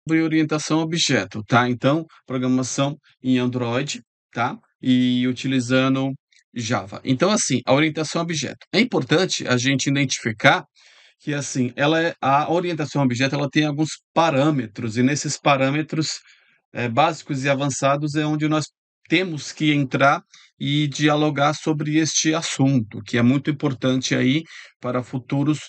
sobre orientação a objeto, tá? Então, programação em Android, tá? E utilizando Java. Então, assim, a orientação a objeto. É importante a gente identificar que, assim, a orientação a objeto, ela tem alguns parâmetros, e nesses parâmetros, básicos e avançados é onde nós temos que entrar e dialogar sobre este assunto, que é muito importante aí para futuros,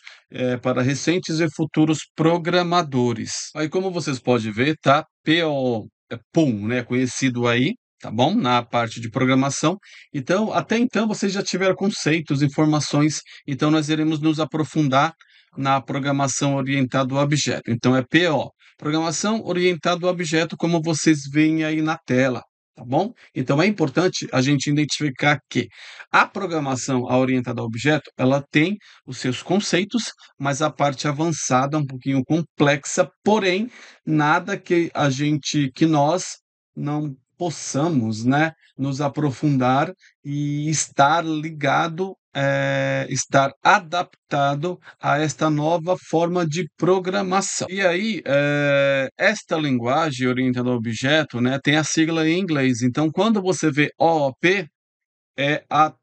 para recentes e futuros programadores. Aí, como vocês podem ver, tá, POM, né, conhecido aí, tá bom, na parte de programação. Então, até então, vocês já tiveram conceitos, informações, então nós iremos nos aprofundar na programação orientada ao objeto. Então, é PO. Programação orientada ao objeto, como vocês veem aí na tela, tá bom? Então é importante a gente identificar que a programação orientada a objeto, ela tem os seus conceitos, mas a parte avançada, um pouquinho complexa, porém nada que nós não possamos, né, nos aprofundar e estar ligado, estar adaptado a esta nova forma de programação. E aí, esta linguagem orientada a objeto, né, tem a sigla em inglês, então quando você vê OOP, é a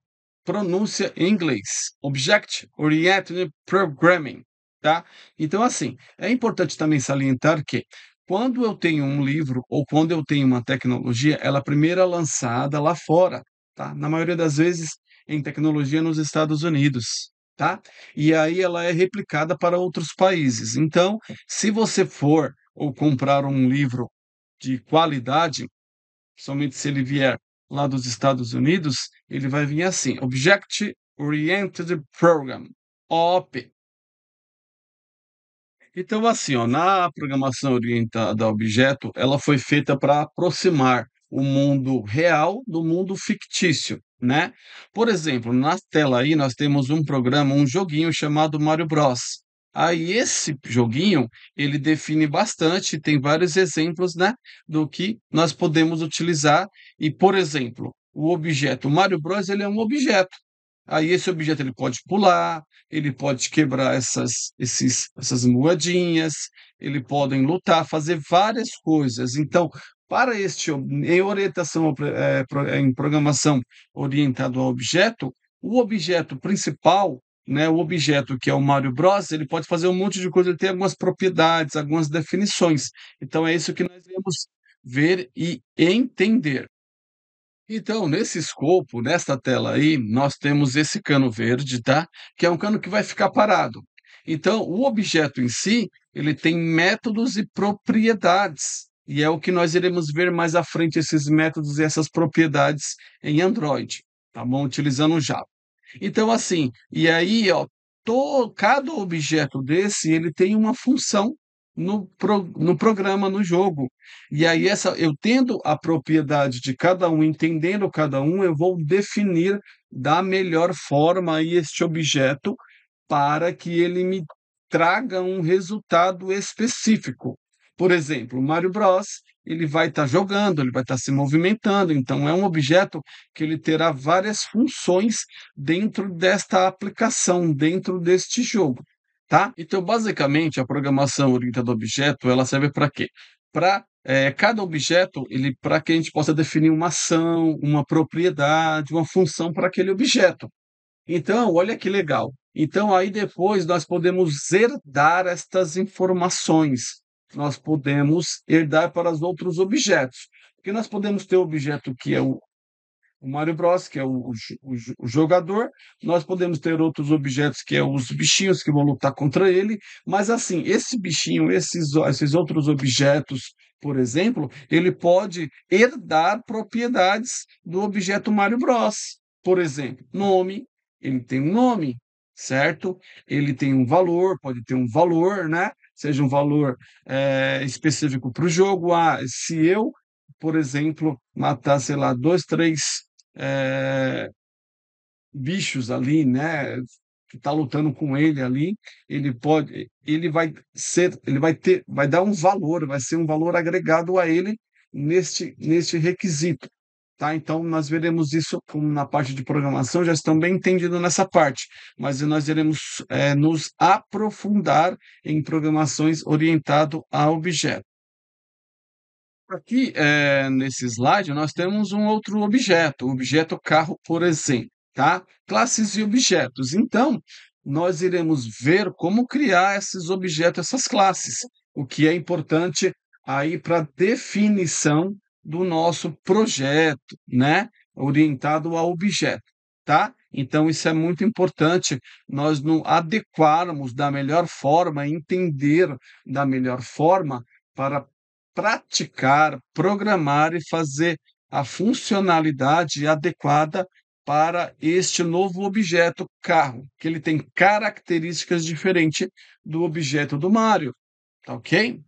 pronúncia em inglês, Object Oriented Programming, tá? Então, assim, é importante também salientar que quando eu tenho um livro ou quando eu tenho uma tecnologia, ela primeiro é lançada lá fora, tá? Na maioria das vezes em tecnologia nos Estados Unidos, tá? E aí ela é replicada para outros países. Então, se você for ou comprar um livro de qualidade, somente se ele vier lá dos Estados Unidos, ele vai vir assim: Object Oriented Program, OOP. Então, assim, ó, na programação orientada a objeto, ela foi feita para aproximar o mundo real do mundo fictício, né? Por exemplo, na tela aí nós temos um programa, um joguinho chamado Mario Bros. Aí esse joguinho, ele define bastante, tem vários exemplos, né, do que nós podemos utilizar e, por exemplo, o objeto Mario Bros, ele é um objeto. Aí esse objeto ele pode pular, ele pode quebrar essas moedinhas, ele podem lutar, fazer várias coisas. Então, para em orientação em programação orientado ao objeto, o objeto principal, né, o objeto que é o Mario Bros, ele pode fazer um monte de coisa, ele tem algumas propriedades, algumas definições. Então é isso que nós iremos ver e entender. Então, nesse escopo, nesta tela aí, nós temos esse cano verde, tá? Que é um cano que vai ficar parado. Então, o objeto em si, ele tem métodos e propriedades. E é o que nós iremos ver mais à frente, esses métodos e essas propriedades em Android, tá bom? Utilizando o Java. Então, assim, e aí, ó, cada objeto desse, ele tem uma função no programa, no jogo. E aí eu tendo a propriedade de cada um, entendendo cada um, eu vou definir da melhor forma aí este objeto para que ele me traga um resultado específico. Por exemplo, o Mario Bros, ele vai estar jogando, ele vai estar se movimentando, então é um objeto que ele terá várias funções dentro desta aplicação, dentro deste jogo, tá? Então, basicamente, a programação orientada a objeto, ela serve para quê? Para cada objeto, ele para que a gente possa definir uma ação, uma propriedade, uma função para aquele objeto. Então, olha que legal. Então, aí depois nós podemos herdar estas informações. Nós podemos herdar para os outros objetos. Porque nós podemos ter o objeto que é o Mario Bros, que é o jogador, nós podemos ter outros objetos que é os bichinhos que vão lutar contra ele, mas assim, esse bichinho, esses outros objetos, por exemplo, ele pode herdar propriedades do objeto Mario Bros. Por exemplo, nome, ele tem um nome, certo? Ele tem um valor, pode ter um valor, né? Seja um valor específico para o jogo. Ah, se eu, por exemplo, matar, sei lá, dois, três eh, bichos ali, né, que está lutando com ele ali, vai dar um valor, vai ser um valor agregado a ele neste requisito, tá? Então nós veremos isso como na parte de programação, já estão bem entendidos nessa parte, mas nós iremos nos aprofundar em programações orientado a objeto. Aqui, nesse slide, nós temos um outro objeto, o objeto carro, por exemplo, tá? Classes e objetos. Então, nós iremos ver como criar esses objetos, essas classes, o que é importante aí para definição do nosso projeto, né? Orientado a objeto, tá? Então, isso é muito importante nós não adequarmos da melhor forma, entender da melhor forma para praticar, programar e fazer a funcionalidade adequada para este novo objeto carro, que ele tem características diferentes do objeto do Mario, tá ok?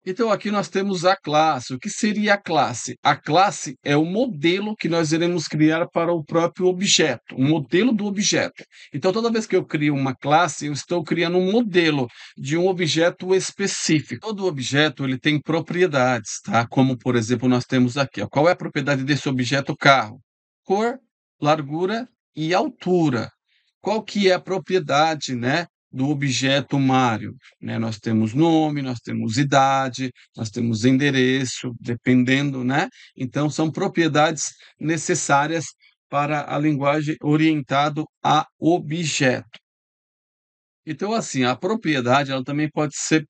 Então aqui nós temos a classe. O que seria a classe? A classe é o modelo que nós iremos criar para o próprio objeto, o modelo do objeto. Então toda vez que eu crio uma classe, eu estou criando um modelo de um objeto específico. Todo objeto ele tem propriedades, tá? Como por exemplo nós temos aqui, ó. Qual é a propriedade desse objeto carro? Cor, largura e altura. Qual que é a propriedade, né, do objeto Mário, né? Nós temos nome, nós temos idade, nós temos endereço, dependendo, né? Então são propriedades necessárias para a linguagem orientado a objeto. Então, assim, a propriedade ela também pode ser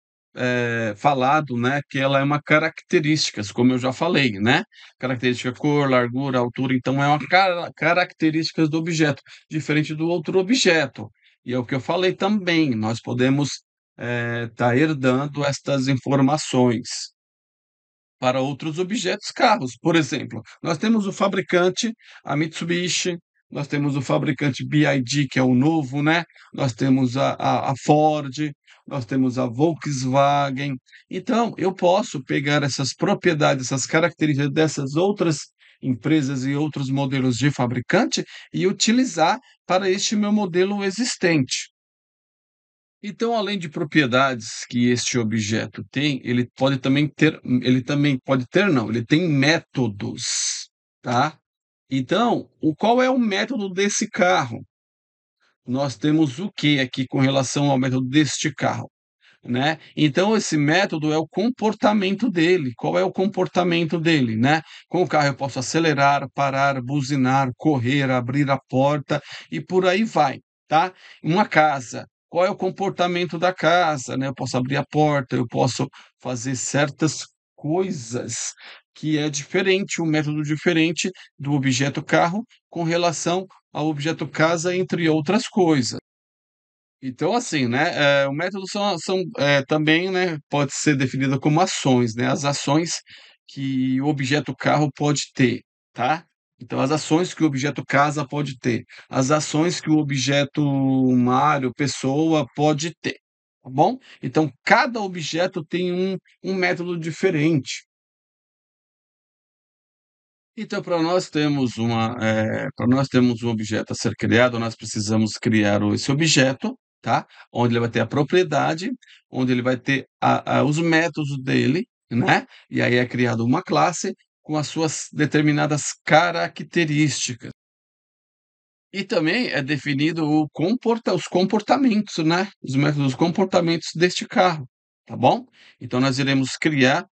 falado, né, que ela é uma características, como eu já falei, né? Característica cor, largura, altura, então é uma características do objeto, diferente do outro objeto. E é o que eu falei também, nós podemos estar herdando estas informações para outros objetos carros. Por exemplo, nós temos o fabricante, a Mitsubishi, nós temos o fabricante BYD, que é o novo, né? Nós temos a Ford, nós temos a Volkswagen. Então, eu posso pegar essas propriedades, essas características dessas outras empresas e outros modelos de fabricante e utilizar para este meu modelo existente. Então, além de propriedades que este objeto tem, ele também pode ter não, ele tem métodos, tá? Então, qual é o método desse carro? Nós temos o que aqui com relação ao método deste carro, né? Então, esse método é o comportamento dele. Qual é o comportamento dele, né? Com o carro eu posso acelerar, parar, buzinar, correr, abrir a porta e por aí vai, tá? Uma casa, qual é o comportamento da casa, né? Eu posso abrir a porta, eu posso fazer certas coisas que é diferente, um método diferente do objeto carro com relação ao objeto casa, entre outras coisas. Então, assim, né, o método também, né, pode ser definido como ações, né, as ações que o objeto carro pode ter, tá? Então, as ações que o objeto casa pode ter, as ações que o objeto Mário, pessoa, pode ter, tá bom? Então, cada objeto tem um método diferente. Então, para nós termos um objeto a ser criado, nós precisamos criar esse objeto, tá? Onde ele vai ter a propriedade, onde ele vai ter os métodos dele, né? E aí é criado uma classe com as suas determinadas características. E também é definido os comportamentos, né? Os métodos, os comportamentos deste carro, tá bom? Então nós iremos criar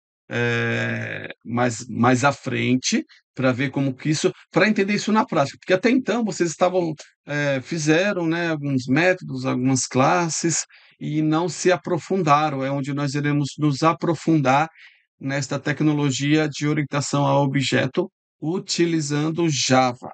mais à frente para ver como que isso, para entender isso na prática, porque até então vocês fizeram, né, alguns métodos, algumas classes e não se aprofundaram. É onde nós iremos nos aprofundar nesta tecnologia de orientação a objeto utilizando Java.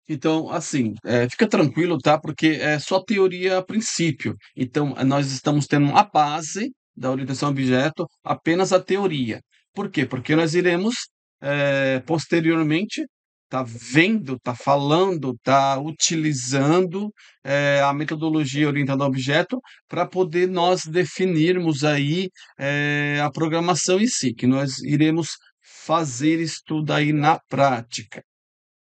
Então, assim, fica tranquilo, tá? Porque é só teoria a princípio. Então, nós estamos tendo a base da orientação a objeto, apenas a teoria. Por quê? Porque nós iremos, posteriormente, tá vendo, tá falando, tá utilizando, a metodologia orientada a objeto para poder nós definirmos aí, a programação em si, que nós iremos fazer isso tudo aí na prática.